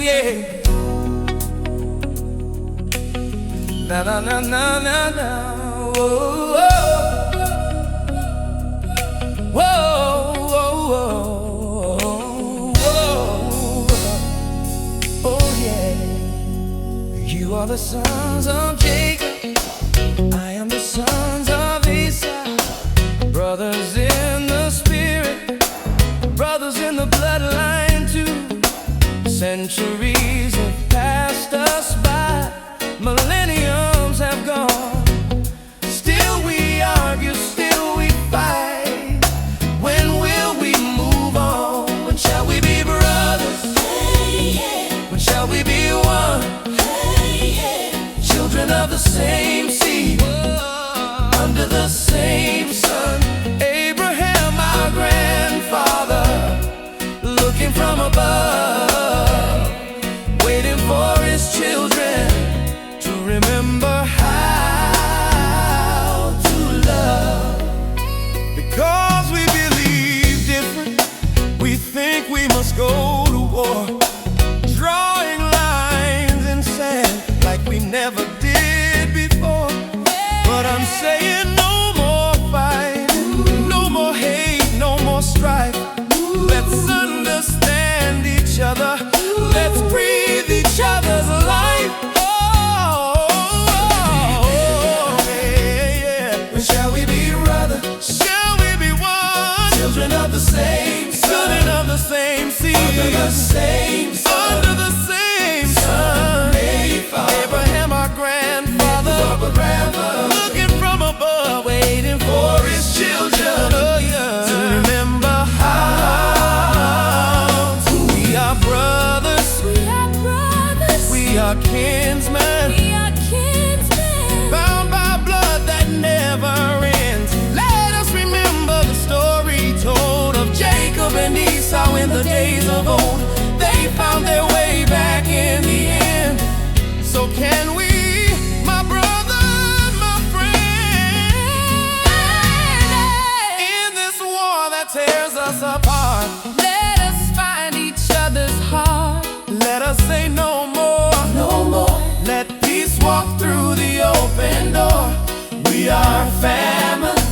yeah. Na na na na na na. Whoa, whoa, whoa, whoa, whoa. Oh yeah. You are the sons of Jacob, I am the sons of Esau. Brothers in the spirit, brothers in the bloodline too. Centuries have passed us by, millenniums have gone. Still we argue, still we fight. When will we move on? When shall we be brothers? Hey, yeah. When shall we be one? Hey, yeah. Children of the same seed, under the same sun. Abraham, our grandfather, looking from above, waiting for his children to remember how to love. Because we believe different, we think we must go to war, drawing lines in sand like we never did before. But I'm saying no more fighting, no more hate, no more strife. Let's understand each other, let's breathe each other's life. Oh, yeah, yeah. When shall we be brother? Shall we be one? Children of the same sun, children of the same seed, under the same sun, under the same sun. Abraham, our grandfather, looking from above, waiting for his children, oh, yeah, to remember how we are brothers, we are kinsmen, bound by blood that never ends. Let us remember the story told of Jacob and Esau in the days of old. They found their way back in the end. So can we, my brother, my friend, in this war that tears us apart, let us find each other's heart. Let us say no more, no more. Let peace walk through the open door. We are family.